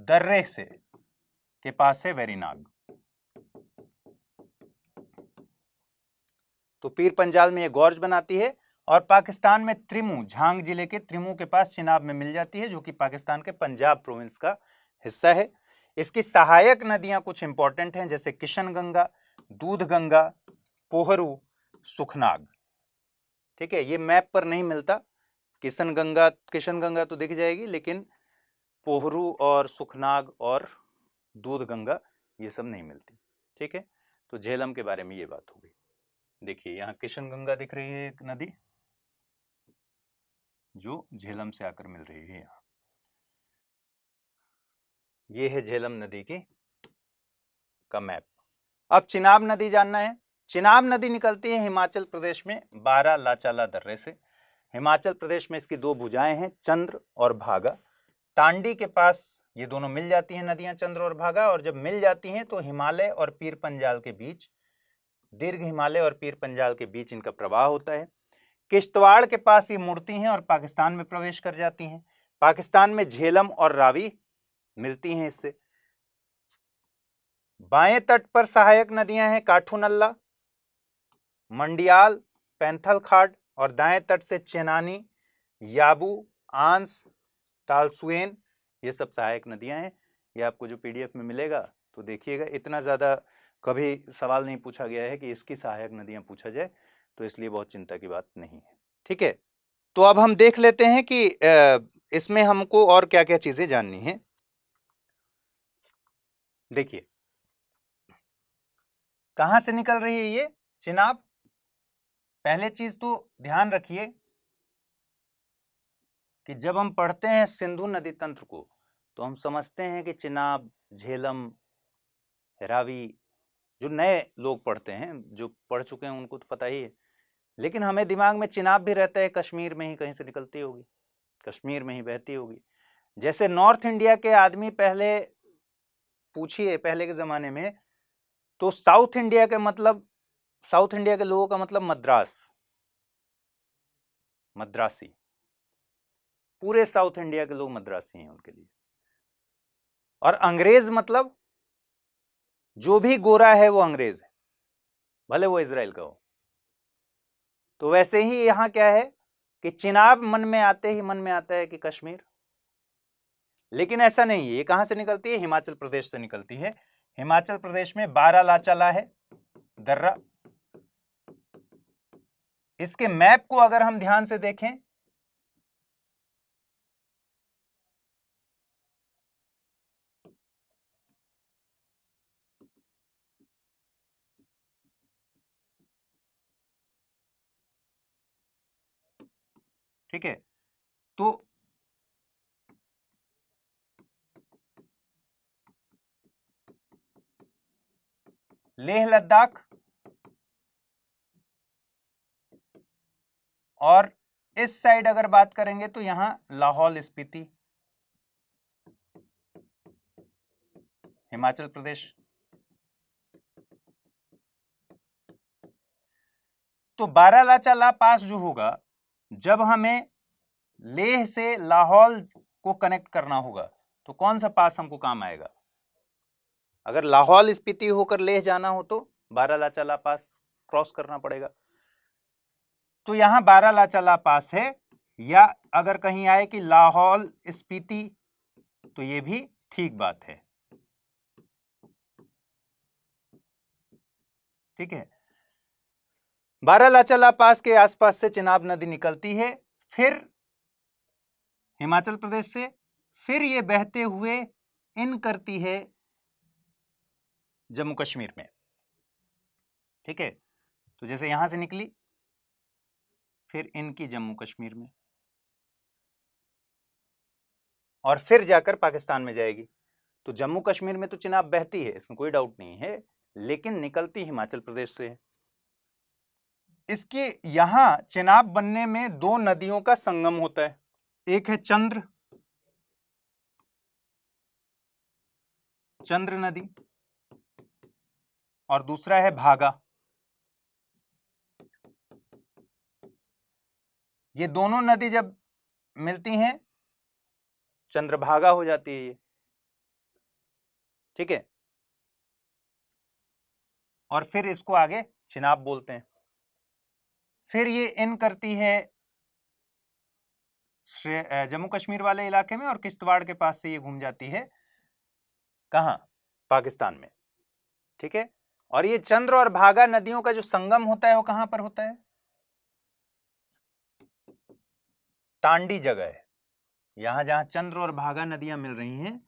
दर्रे से के पास है वेरिनाग। तो पीर पंजाल में ये गॉर्ज बनाती है और पाकिस्तान में त्रिमू, झांग जिले के त्रिमू के पास चिनाब में मिल जाती है, जो कि पाकिस्तान के पंजाब प्रोविंस का हिस्सा है। इसकी सहायक नदियां कुछ इंपॉर्टेंट हैं, जैसे किशन गंगा, दूध गंगा, पोहरू, सुखनाग। ठीक है, ये मैप पर नहीं मिलता, किशन गंगा तो दिख जाएगी, लेकिन पोहरू और सुखनाग और दूध गंगा ये सब नहीं मिलती। ठीक है, तो झेलम के बारे में ये बात होगी। देखिए यहाँ किशन गंगा दिख रही है, एक नदी जो झेलम से आकर मिल रही है। यहाँ ये है झेलम नदी की का मैप। अब चिनाब नदी जानना है। चिनाब नदी निकलती है हिमाचल प्रदेश में बारालाचाला दर्रे से। हिमाचल प्रदेश में इसकी दो भुजाएं हैं, चंद्र और भागा। टांडी के पास ये दोनों मिल जाती हैं नदियां, चंद्र और भागा, और जब मिल जाती हैं तो हिमालय और पीर पंजाल के बीच, दीर्घ हिमालय और पीर पंजाल के बीच इनका प्रवाह होता है। किश्तवाड़ के पास ये मुड़ती हैं और पाकिस्तान में प्रवेश कर जाती हैं। पाकिस्तान में झेलम और रावी मिलती हैं इससे। बाएं तट पर सहायक नदियां हैं काठूनल्ला, मंडियाल, पैंथल खाड़, और दाएं तट से चेनानी, याबू, आंस, तालसुएन, ये सब सहायक नदियां हैं। ये आपको जो पीडीएफ में मिलेगा तो देखिएगा, इतना ज़्यादा कभी सवाल नहीं पूछा गया है कि इसकी सहायक नदियां पूछा जाए, तो इसलिए बहुत चिंता की बात नहीं है। ठीक है, तो अब हम देख लेते हैं कि इसमें हमको और क्या क्या चीज़ें जाननी है। देखिए कहाँ से निकल रही है ये चिनाब। पहले चीज तो ध्यान रखिए कि जब हम पढ़ते हैं सिंधु नदी तंत्र को तो हम समझते हैं कि चिनाब, झेलम, रावी, जो नए लोग पढ़ते हैं, जो पढ़ चुके हैं उनको तो पता ही है, लेकिन हमें दिमाग में चिनाब भी रहता है कश्मीर में ही कहीं से निकलती होगी, कश्मीर में ही बहती होगी। जैसे नॉर्थ इंडिया के आदमी पहले पूछिए, पहले के जमाने में तो साउथ इंडिया के लोगों का मतलब मद्रासी, पूरे साउथ इंडिया के लोग मद्रासी हैं उनके लिए। और अंग्रेज मतलब जो भी गोरा है वो अंग्रेज है, भले वो इजराइल का हो। तो वैसे ही यहां क्या है कि चिनाब मन में आते ही मन में आता है कि कश्मीर, लेकिन ऐसा नहीं है। ये कहां से निकलती है? हिमाचल प्रदेश से निकलती है। हिमाचल प्रदेश में बारालाचाला है दर्रा। इसके मैप को अगर हम ध्यान से देखें ठीक है, तो लेह लद्दाख और इस साइड अगर बात करेंगे तो यहां लाहौल स्पीति, हिमाचल प्रदेश। तो बारालाचाला पास जो होगा, जब हमें लेह से लाहौल को कनेक्ट करना होगा तो कौन सा पास हमको काम आएगा? अगर लाहौल स्पीति होकर लेह जाना हो तो बारालाचाला पास क्रॉस करना पड़ेगा। तो यहां बारालाचाला पास है, या अगर कहीं आए कि लाहौल स्पीति तो ये भी ठीक बात है। ठीक है, बारालाचाला पास के आसपास से चिनाब नदी निकलती है, फिर हिमाचल प्रदेश से, फिर ये बहते हुए इन करती है जम्मू कश्मीर में। ठीक है, तो जैसे यहां से निकली फिर इनकी जम्मू कश्मीर में और फिर जाकर पाकिस्तान में जाएगी। तो जम्मू कश्मीर में तो चिनाब बहती है, इसमें कोई डाउट नहीं है, लेकिन निकलती हिमाचल प्रदेश से है। इसके यहां चिनाब बनने में दो नदियों का संगम होता है। एक है चंद्र नदी, और दूसरा है भागा। ये दोनों नदी जब मिलती हैं चंद्रभागा हो जाती है ये, ठीक है। और फिर इसको आगे चिनाब बोलते हैं। फिर ये इन करती है जम्मू कश्मीर वाले इलाके में, और किश्तवाड़ के पास से ये घूम जाती है कहां, पाकिस्तान में, ठीक है। और ये चंद्र और भागा नदियों का जो संगम होता है वो कहां पर होता है, तांडी जगह है। यहां जहां चंद्र और भागा नदियां मिल रही हैं,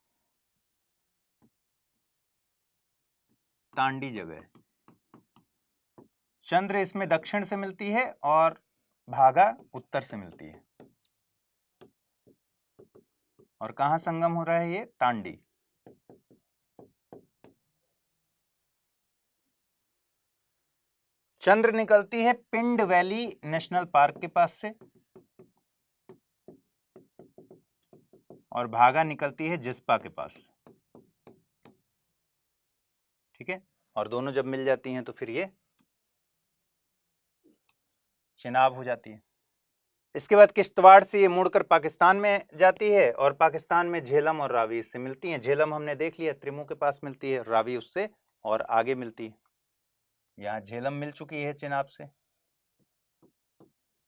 तांडी जगह है। चंद्र इसमें दक्षिण से मिलती है और भागा उत्तर से मिलती है। और कहां संगम हो रहा है ये, तांडी। चंद्र निकलती है पिंड वैली नेशनल पार्क के पास से, और भागा निकलती है जिस्पा के पास, ठीक है। और दोनों जब मिल जाती हैं तो फिर ये चिनाब हो जाती है। इसके बाद किश्तवाड़ से ये मुड़कर पाकिस्तान में जाती है, और पाकिस्तान में झेलम और रावी इससे मिलती हैं। झेलम हमने देख लिया, त्रिमू के पास मिलती है, रावी उससे और आगे मिलती है। यहाँ झेलम मिल चुकी है चिनाब से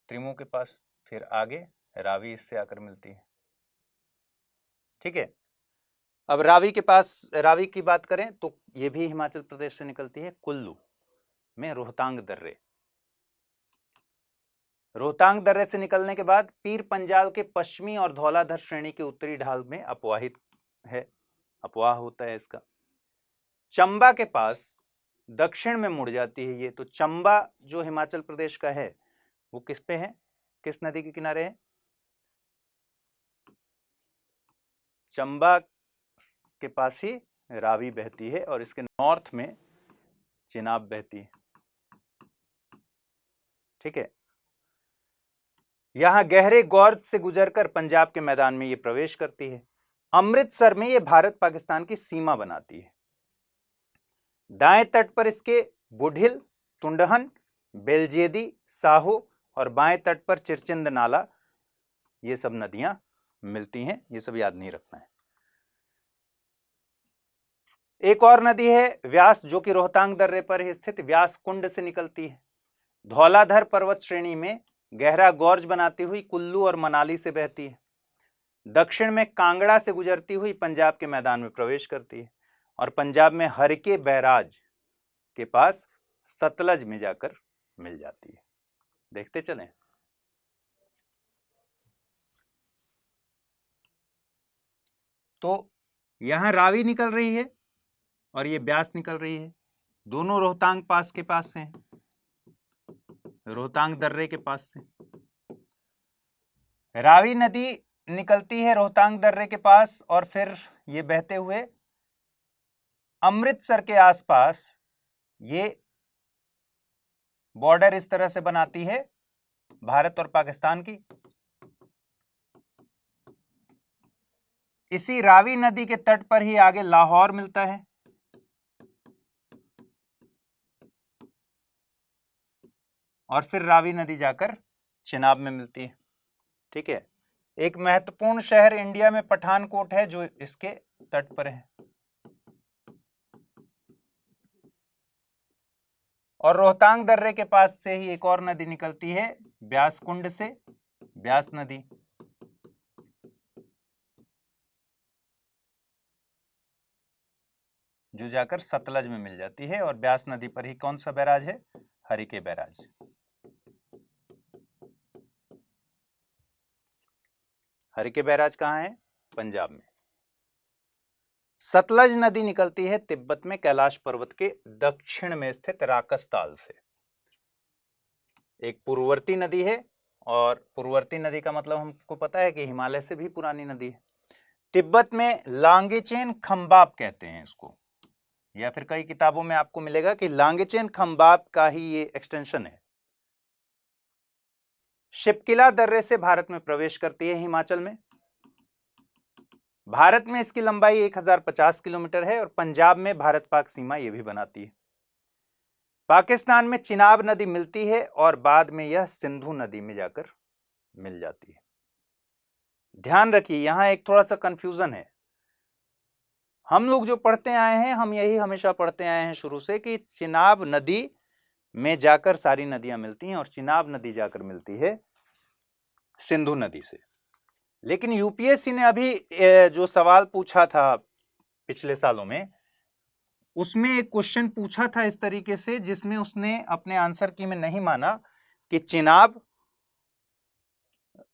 त्रिमू के पास, फिर आगे रावी इससे आकर मिलती है, ठीक है। अब रावी के पास, रावी की बात करें तो ये भी हिमाचल प्रदेश से निकलती है, कुल्लू में रोहतांग दर्रे। रोहतांग दर्रे से निकलने के बाद पीर पंजाल के पश्चिमी और धौलाधर श्रेणी के उत्तरी ढाल में अपवाहित है, अपवाह होता है इसका। चंबा के पास दक्षिण में मुड़ जाती है ये। तो चंबा जो हिमाचल प्रदेश का है वो किस पे है, किस नदी के किनारे है, चंबा के पास ही रावी बहती है, और इसके नॉर्थ में चिनाब बहती है, ठीक है। यहां गहरे गौर्ज से गुजरकर पंजाब के मैदान में ये प्रवेश करती है। अमृतसर में ये भारत पाकिस्तान की सीमा बनाती है। दाएं तट पर इसके बुढ़िल, तुंडहन, बेलजेदी, साहो, और बाएं तट पर चिरचिंद नाला, ये सब नदियां मिलती हैं। ये सब याद नहीं रखना है। एक और नदी है व्यास, जो कि रोहतांग दर्रे पर स्थित व्यास कुंड से निकलती है। धौलाधर पर्वत श्रेणी में गहरा गौर्ज बनाती हुई कुल्लू और मनाली से बहती है। दक्षिण में कांगड़ा से गुजरती हुई पंजाब के मैदान में प्रवेश करती है, और पंजाब में हरिके बैराज के पास सतलज में जाकर मिल जाती है। देखते चलें। तो यहां रावी निकल रही है और ये ब्यास निकल रही है, दोनों रोहतांग पास के पास से हैं, रोहतांग दर्रे के पास से। रावी नदी निकलती है रोहतांग दर्रे के पास, और फिर ये बहते हुए अमृतसर के आसपास ये बॉर्डर इस तरह से बनाती है भारत और पाकिस्तान की। इसी रावी नदी के तट पर ही आगे लाहौर मिलता है, और फिर रावी नदी जाकर चिनाब में मिलती है, ठीक है। एक महत्वपूर्ण शहर इंडिया में पठानकोट है, जो इसके तट पर है। और रोहतांग दर्रे के पास से ही एक और नदी निकलती है ब्यास कुंड से, ब्यास नदी, जो जाकर सतलज में मिल जाती है। और ब्यास नदी पर ही कौन सा बैराज है, हरिके बैराज। हरिके बैराज कहां है, पंजाब में। सतलज नदी निकलती है तिब्बत में कैलाश पर्वत के दक्षिण में स्थित राकसताल से। एक पूर्ववर्ती नदी है, और पूर्ववर्ती नदी का मतलब हमको पता है कि हिमालय से भी पुरानी नदी है। तिब्बत में लांगेचेन खंबाब कहते हैं इसको, या फिर कई किताबों में आपको मिलेगा कि लांगेचेन खंबाब का ही ये एक्सटेंशन है। शिपकिला दर्रे से भारत में प्रवेश करती है हिमाचल में। भारत में इसकी लंबाई 1050 किलोमीटर है और पंजाब में भारत पाक सीमा यह भी बनाती है। पाकिस्तान में चिनाब नदी मिलती है और बाद में यह सिंधु नदी में जाकर मिल जाती है। ध्यान रखिए, यहां एक थोड़ा सा कंफ्यूजन है। हम लोग जो पढ़ते आए हैं, हम यही हमेशा पढ़ते आए हैं शुरू से कि चिनाब नदी में जाकर सारी नदियां मिलती हैं और चिनाब नदी जाकर मिलती है सिंधु नदी से। लेकिन यूपीएससी ने अभी जो सवाल पूछा था पिछले सालों में, उसमें एक क्वेश्चन पूछा था इस तरीके से जिसमें उसने अपने आंसर की में नहीं माना कि चिनाब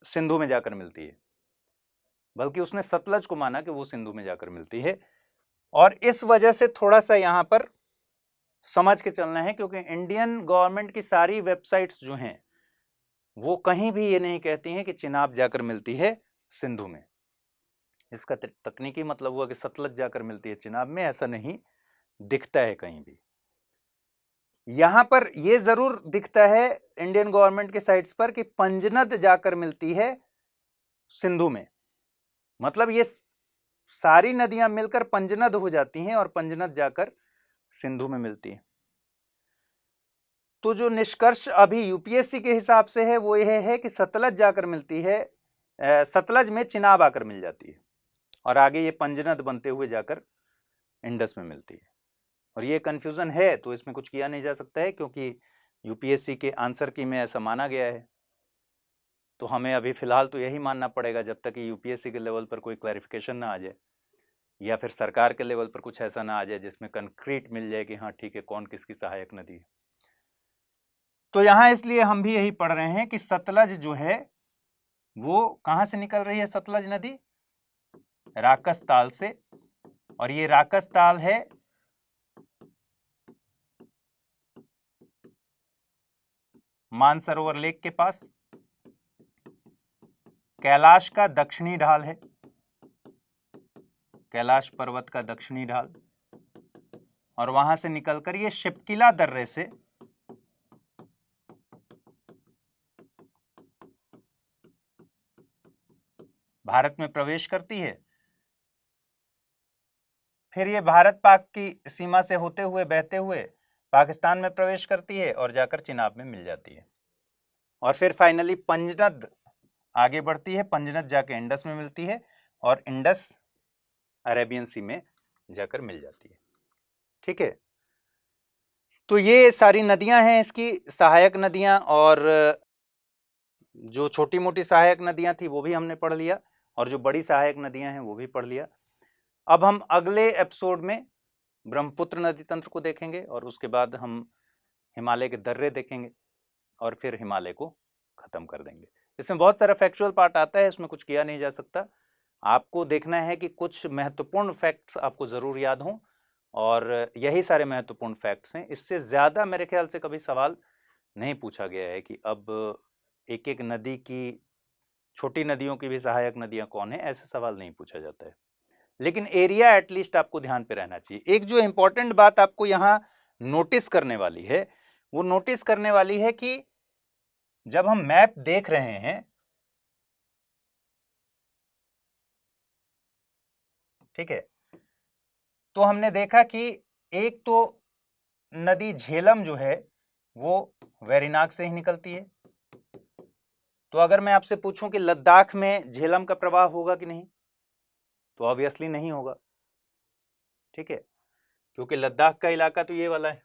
सिंधु में जाकर मिलती है, बल्कि उसने सतलज को माना कि वो सिंधु में जाकर मिलती है। और इस वजह से थोड़ा सा यहां पर समझ के चलना है, क्योंकि इंडियन गवर्नमेंट की सारी वेबसाइट्स जो हैं वो कहीं भी ये नहीं कहती हैं कि चिनाब जाकर मिलती है सिंधु में। इसका तकनीकी मतलब हुआ कि सतलज जाकर मिलती है चिनाब में, ऐसा नहीं दिखता है कहीं भी। यहां पर यह जरूर दिखता है इंडियन गवर्नमेंट के साइट्स पर कि पंजनद जाकर मिलती है सिंधु में। मतलब ये सारी नदियां मिलकर पंजनद हो जाती हैं और पंजनद जाकर सिंधु में मिलती है। तो जो निष्कर्ष अभी यूपीएससी के हिसाब से है वो यह है कि सतलज जाकर मिलती है, सतलज में चिनाब आकर मिल जाती है और आगे ये पंजनद बनते हुए जाकर इंडस में मिलती है। और ये कंफ्यूजन है तो इसमें कुछ किया नहीं जा सकता है, क्योंकि यूपीएससी के आंसर की में ऐसा माना गया है। तो हमें अभी फिलहाल तो यही मानना पड़ेगा जब तक कि यूपीएससी के लेवल पर कोई क्लैरिफिकेशन ना आ जाए, या फिर सरकार के लेवल पर कुछ ऐसा ना आ जाए जिसमें कंक्रीट मिल जाए कि हाँ ठीक है कौन किसकी सहायक नदी है। तो यहां इसलिए हम भी यही पढ़ रहे हैं कि सतलज जो है वो कहां से निकल रही है। सतलज नदी राकस ताल से, और ये राकस ताल है मानसरोवर लेक के पास। कैलाश का दक्षिणी ढाल है, कैलाश पर्वत का दक्षिणी ढाल, और वहां से निकलकर ये शिपकिला दर्रे से भारत में प्रवेश करती है। फिर ये भारत पाक की सीमा से होते हुए बहते हुए पाकिस्तान में प्रवेश करती है और जाकर चिनाब में मिल जाती है। और फिर फाइनली पंजनद आगे बढ़ती है, पंजनद जाके इंडस में मिलती है और इंडस अरेबियन सी में जाकर मिल जाती है। ठीक है, तो ये सारी नदियां हैं इसकी सहायक नदियां, और जो छोटी मोटी सहायक नदियां थी वो भी हमने पढ़ लिया और जो बड़ी सहायक नदियां हैं वो भी पढ़ लिया। अब हम अगले एपिसोड में ब्रह्मपुत्र नदी तंत्र को देखेंगे और उसके बाद हम हिमालय के दर्रे देखेंगे और फिर हिमालय को खत्म कर देंगे। इसमें बहुत सारा फैक्चुअल पार्ट आता है, इसमें कुछ किया नहीं जा सकता। आपको देखना है कि कुछ महत्वपूर्ण फैक्ट्स आपको जरूर याद हों, और यही सारे महत्वपूर्ण फैक्ट्स हैं। इससे ज्यादा मेरे ख्याल से कभी सवाल नहीं पूछा गया है कि अब एक एक नदी की, छोटी नदियों की भी सहायक नदियां कौन है, ऐसे सवाल नहीं पूछा जाता है। लेकिन एरिया एटलीस्ट आपको ध्यान पे रहना चाहिए। एक जो इंपॉर्टेंट बात आपको यहां नोटिस करने वाली है, वो नोटिस करने वाली है कि जब हम मैप देख रहे हैं, ठीक है, तो हमने देखा कि एक तो नदी झेलम जो है वो वेरिनाग से ही निकलती है। तो अगर मैं आपसे पूछूं कि लद्दाख में झेलम का प्रवाह होगा कि नहीं, तो ऑब्वियसली नहीं होगा। ठीक है, क्योंकि लद्दाख का इलाका तो ये वाला है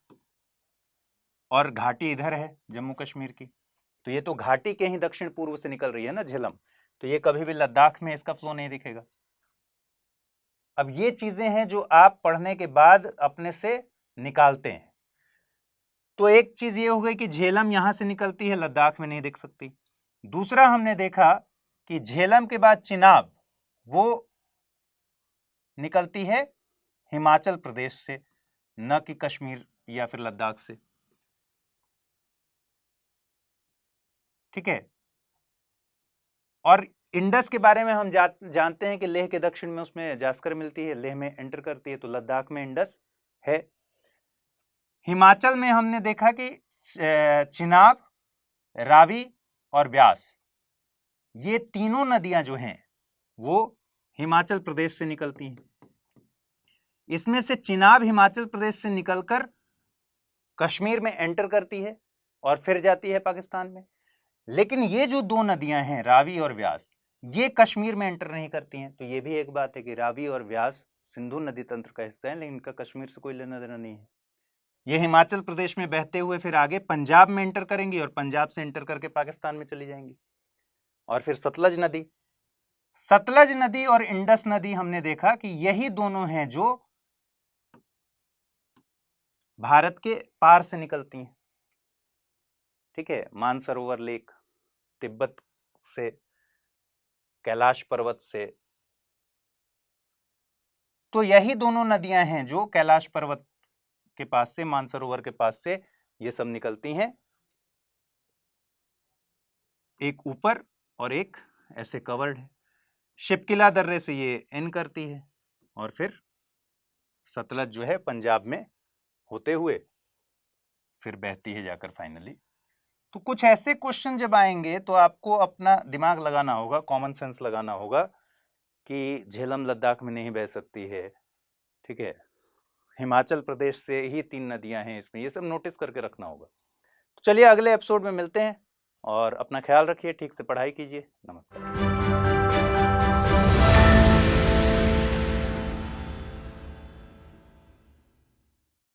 और घाटी इधर है जम्मू कश्मीर की, तो ये तो घाटी के ही दक्षिण पूर्व से निकल रही है ना झेलम, तो ये कभी भी लद्दाख में इसका फ्लो नहीं दिखेगा। अब ये चीजें हैं जो आप पढ़ने के बाद अपने से निकालते हैं। तो एक चीज ये हो गई कि झेलम यहां से निकलती है, लद्दाख में नहीं दिख सकती। दूसरा हमने देखा कि झेलम के बाद चिनाब वो निकलती है हिमाचल प्रदेश से, न कि कश्मीर या फिर लद्दाख से। ठीक है, और इंडस के बारे में हम जानते हैं कि लेह के दक्षिण में उसमें जास्कर मिलती है, लेह में एंटर करती है, तो लद्दाख में इंडस है। हिमाचल में हमने देखा कि चिनाब, रावी और व्यास, ये तीनों नदियां जो हैं वो हिमाचल प्रदेश से निकलती हैं। इसमें से चिनाब हिमाचल प्रदेश से निकलकर कश्मीर में एंटर करती है और फिर जाती है पाकिस्तान में। लेकिन ये जो दो नदियां हैं रावी और व्यास, ये कश्मीर में एंटर नहीं करती हैं। तो ये भी एक बात है कि रावी और व्यास सिंधु नदी तंत्र का हिस्सा है, लेकिन इनका कश्मीर से कोई लेना देना नहीं है। ये हिमाचल प्रदेश में बहते हुए फिर आगे पंजाब में एंटर करेंगी और पंजाब से एंटर करके पाकिस्तान में चली जाएंगी। और फिर सतलज नदी और इंडस नदी हमने देखा कि यही दोनों हैं जो भारत के पार से निकलती हैं। ठीक है, मानसरोवर लेक, तिब्बत से, कैलाश पर्वत से। तो यही दोनों नदियां हैं जो कैलाश पर्वत के पास से, मानसरोवर के पास से ये सब निकलती हैं, एक ऊपर और एक ऐसे कवर्ड है। शिपकिला दर्रे से ये एंड करती है और फिर सतलज जो है पंजाब में होते हुए फिर बहती है जाकर फाइनली। तो कुछ ऐसे क्वेश्चन जब आएंगे तो आपको अपना दिमाग लगाना होगा, कॉमन सेंस लगाना होगा कि झेलम लद्दाख में नहीं बह सकती है। ठीक है, हिमाचल प्रदेश से ही 3 नदियां हैं इसमें, ये सब नोटिस करके रखना होगा। तो चलिए अगले एपिसोड में मिलते हैं और अपना ख्याल रखिए, ठीक से पढ़ाई कीजिए। नमस्कार।